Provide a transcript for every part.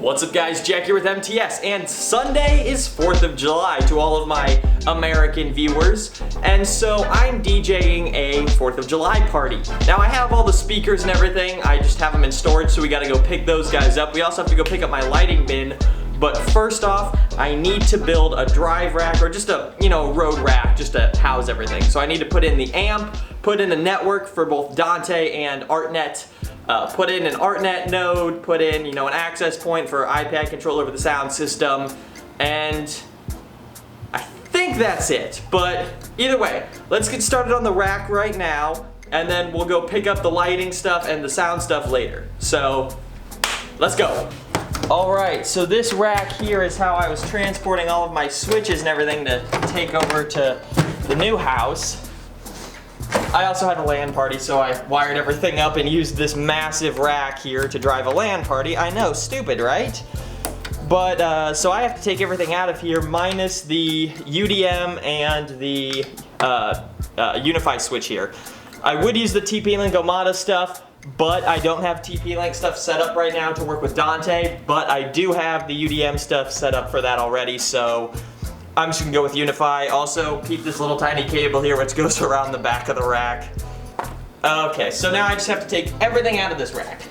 What's up guys, Jack here with MTS, and Sunday is 4th of July to all of my American viewers, and so I'm DJing a 4th of July party. Now I have all the speakers and everything, I just have them in storage, so we gotta go pick those guys up. We also have to go pick up my lighting bin, but first off, I need to build a drive rack, or just a, road rack, just to house everything. So I need to put in the amp, put in a network for both Dante and ArtNet, put in an ArtNet node, put in, an access point for iPad control over the sound system, and I think that's it. But either way, let's get started on the rack right now, and then we'll go pick up the lighting stuff and the sound stuff later. So, let's go. Alright, so this rack here is how I was transporting all of my switches and everything to take over to the new house. I also had a LAN party, so I wired everything up and used this massive rack here to drive a LAN party. I know, stupid, right? But, so I have to take everything out of here, minus the UDM and the Unify switch here. I would use the TP-Link Omada stuff, but I don't have TP-Link stuff set up right now to work with Dante, but I do have the UDM stuff set up for that already, so I'm just gonna go with Unify. Also, keep this little tiny cable here which goes around the back of the rack. Okay, so now I just have to take everything out of this rack.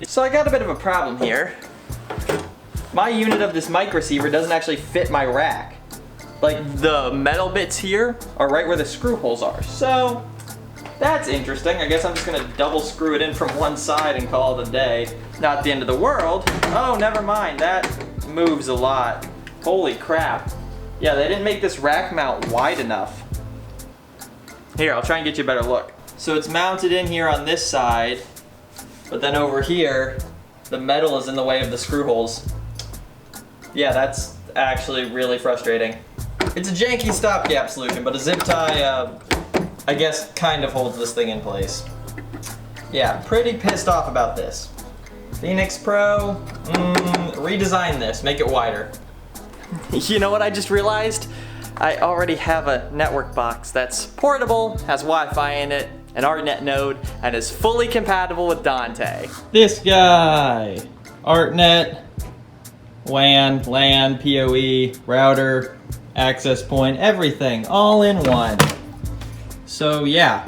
So I got a bit of a problem here. My unit of this mic receiver doesn't actually fit my rack. Like, the metal bits here are right where the screw holes are. So that's interesting. I guess I'm just gonna double screw it in from one side and call it a day. Not the end of the world. Oh, never mind, that moves a lot. Holy crap. Yeah, they didn't make this rack mount wide enough. Here, I'll try and get you a better look. So it's mounted in here on this side, but then over here, the metal is in the way of the screw holes. Yeah, that's actually really frustrating. It's a janky stopgap solution, but a zip tie, I guess, kind of holds this thing in place. Yeah, pretty pissed off about this. Phoenix Pro, redesign this, make it wider. You know what I just realized? I already have a network box that's portable, has Wi-Fi in it, an ArtNet node, and is fully compatible with Dante. This guy! ArtNet, WAN, LAN, PoE, router, access point, everything, all in one. So yeah,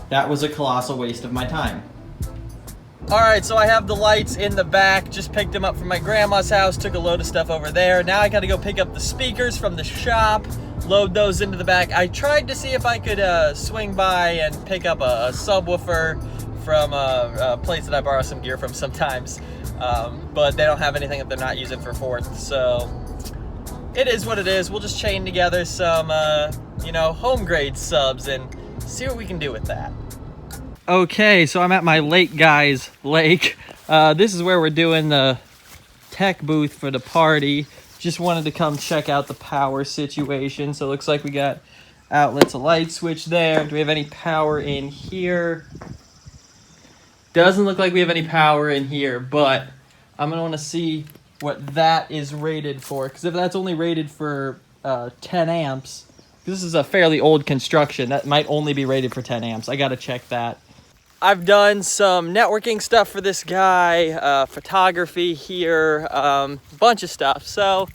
that was a colossal waste of my time. Alright, so I have the lights in the back, just picked them up from my grandma's house, took a load of stuff over there. Now I gotta go pick up the speakers from the shop, load those into the back. I tried to see if I could swing by and pick up a subwoofer from a place that I borrow some gear from sometimes, but they don't have anything that they're not using for 4th, so it is what it is. We'll just chain together some, home grade subs and see what we can do with that. Okay, so I'm at my lake guy's lake. This is where we're doing the tech booth for the party. Just wanted to come check out the power situation. So it looks like we got outlets, a light switch there. Do we have any power in here? Doesn't look like we have any power in here, but I'm gonna wanna see what that is rated for. Because if that's only rated for 10 amps, this is a fairly old construction, that might only be rated for 10 amps. I gotta check that. I've done some networking stuff for this guy, photography here, bunch of stuff. So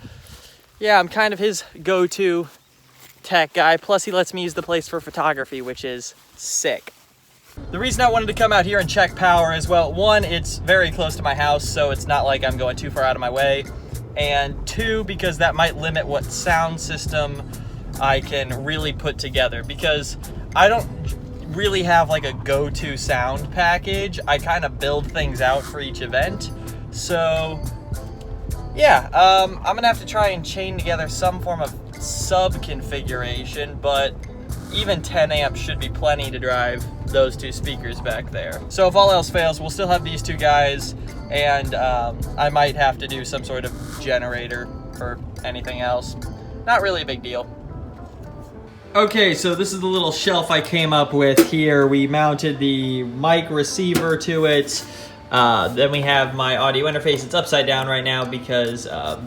yeah, I'm kind of his go-to tech guy. Plus he lets me use the place for photography, which is sick. The reason I wanted to come out here and check power is, well, one, it's very close to my house, so it's not like I'm going too far out of my way. And two, because that might limit what sound system I can really put together, because I don't really have like a go-to sound package. I kind of build things out for each event. So yeah, I'm gonna have to try and chain together some form of sub configuration, but even 10 amps should be plenty to drive those two speakers back there. So if all else fails, we'll still have these two guys, and I might have to do some sort of generator for anything else. Not really a big deal. Okay, so this is the little shelf I came up with here. We mounted the mic receiver to it. Then we have my audio interface. It's upside down right now because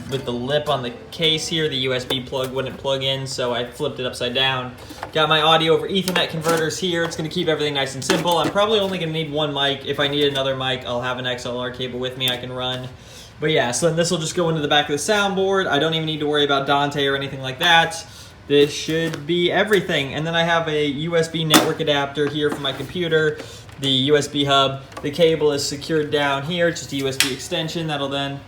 with the lip on the case here, the USB plug wouldn't plug in, so I flipped it upside down. Got my audio over Ethernet converters here. It's gonna keep everything nice and simple. I'm probably only gonna need one mic. If I need another mic, I'll have an XLR cable with me I can run. But yeah, so then this will just go into the back of the soundboard. I don't even need to worry about Dante or anything like that. This should be everything. And then I have a USB network adapter here for my computer, the USB hub. The cable is secured down here, just a USB extension that'll then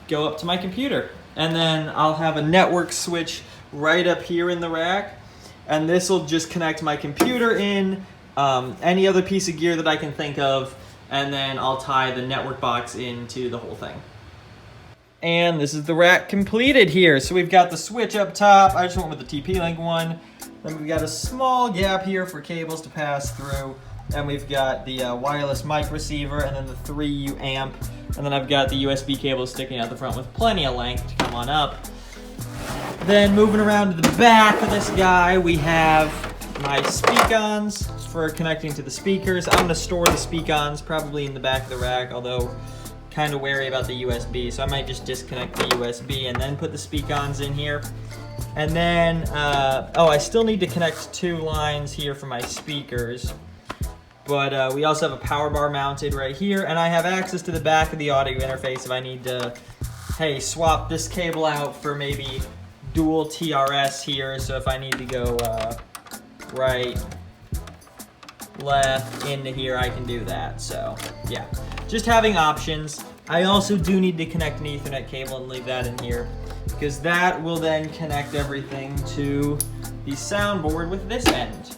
go up to my computer. And then I'll have a network switch right up here in the rack. And this will just connect my computer in, any other piece of gear that I can think of, and then I'll tie the network box into the whole thing. And this is the rack completed here. So we've got the switch up top. I just went with the TP-Link one. Then we've got a small gap here for cables to pass through. And we've got the wireless mic receiver and then the 3U amp. And then I've got the USB cable sticking out the front with plenty of length to come on up. Then moving around to the back of this guy, we have my speak-ons for connecting to the speakers. I'm gonna store the speak-ons probably in the back of the rack, although kind of wary about the USB, so I might just disconnect the USB and then put the speak-ons in here. And then, oh, I still need to connect 2 lines here for my speakers, but we also have a power bar mounted right here, and I have access to the back of the audio interface if I need to, hey, swap this cable out for maybe dual TRS here, so if I need to go right, left, into here, I can do that, so yeah. Just having options. I also do need to connect an Ethernet cable and leave that in here because that will then connect everything to the soundboard with this end.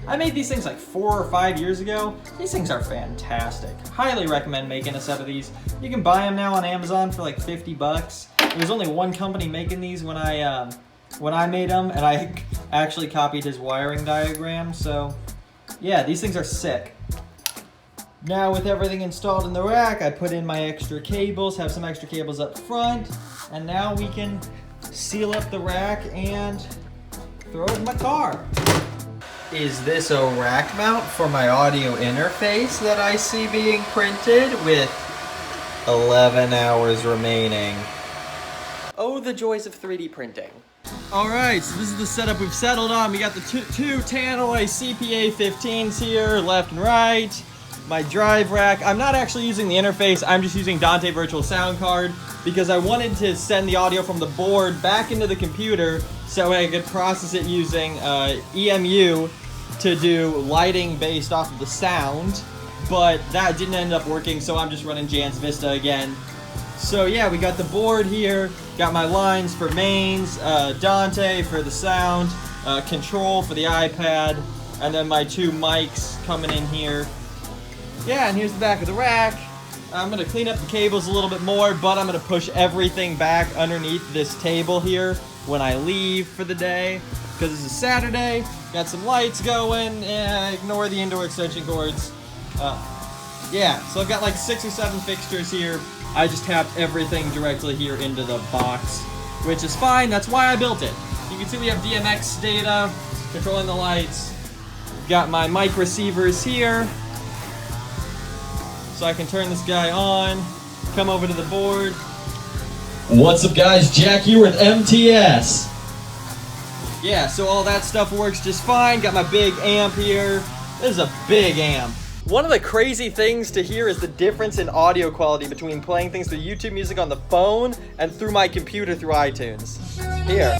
I made these things like 4 or 5 years ago. These things are fantastic. Highly recommend making a set of these. You can buy them now on Amazon for like 50 bucks. There was only one company making these when I made them, and I actually copied his wiring diagram, so yeah, these things are sick. Now with everything installed in the rack, I put in my extra cables, have some extra cables up front, and now we can seal up the rack and throw it in my car. Is this a rack mount for my audio interface that I see being printed with 11 hours remaining? Oh, the joys of 3D printing. All right, so this is the setup we've settled on. We got the two Tannoy CPA 15s here, left and right. My drive rack. I'm not actually using the interface, I'm just using Dante Virtual Sound Card because I wanted to send the audio from the board back into the computer so I could process it using EMU to do lighting based off of the sound, but that didn't end up working, so I'm just running Jans Vista again. So yeah, we got the board here, got my lines for mains, Dante for the sound, control for the iPad, and then my 2 mics coming in here. Yeah, and here's the back of the rack. I'm gonna clean up the cables a little bit more, but I'm gonna push everything back underneath this table here when I leave for the day, because this is Saturday. Got some lights going, and ignore the indoor extension cords. Yeah, so I've got like 6 or 7 fixtures here. I just tapped everything directly here into the box, which is fine, that's why I built it. You can see we have DMX data, controlling the lights. Got my mic receivers here, so I can turn this guy on, come over to the board. What's up guys, Jack here with MTS. Yeah, so all that stuff works just fine. Got my big amp here. This is a big amp. One of the crazy things to hear is the difference in audio quality between playing things through YouTube Music on the phone and through my computer through iTunes. Here.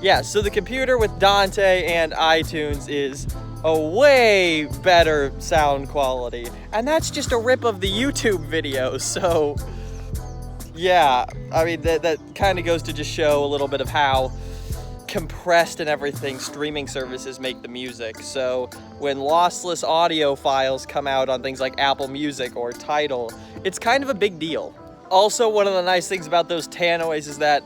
Yeah, so the computer with Dante and iTunes is a way better sound quality. And that's just a rip of the YouTube video, so yeah, I mean, that kind of goes to just show a little bit of how compressed and everything streaming services make the music. So when lossless audio files come out on things like Apple Music or Tidal, it's kind of a big deal. Also, one of the nice things about those Tannoys is that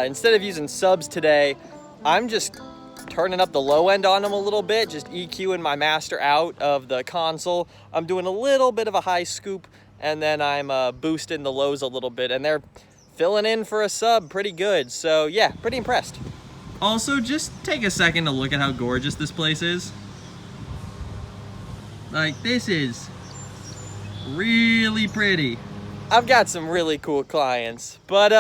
instead of using subs today, I'm just turning up the low end on them a little bit, just EQing my master out of the console. I'm doing a little bit of a high scoop, and then I'm boosting the lows a little bit, and they're filling in for a sub pretty good. So yeah, pretty impressed. Also, just take a second to look at how gorgeous this place is. Like, this is really pretty. I've got some really cool clients, but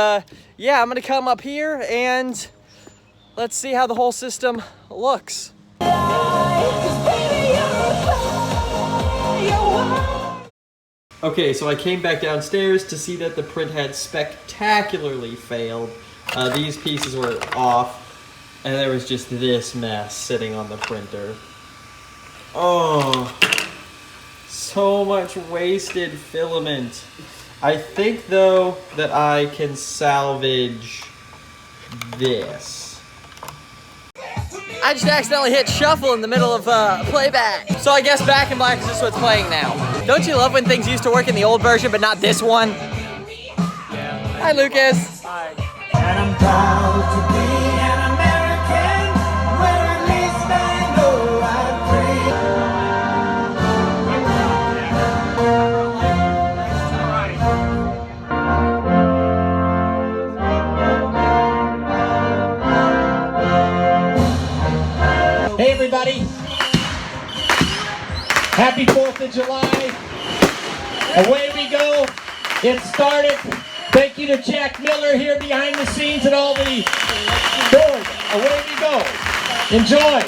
yeah, I'm gonna come up here and let's see how the whole system looks. Okay, so I came back downstairs to see that the print had spectacularly failed. These pieces were off, and there was just this mess sitting on the printer. Oh, so much wasted filament. I think, though, that I can salvage this. I just accidentally hit shuffle in the middle of playback. So I guess Back in Black is just what's playing now. Don't you love when things used to work in the old version, but not this one? Yeah. Hi, Lucas. Hi. And I'm proud to be an American, where at least I know I Hey everybody, happy 4th of July, away we go, it started. Thank you to Jack Miller here behind the scenes and all the doors, away we go, enjoy.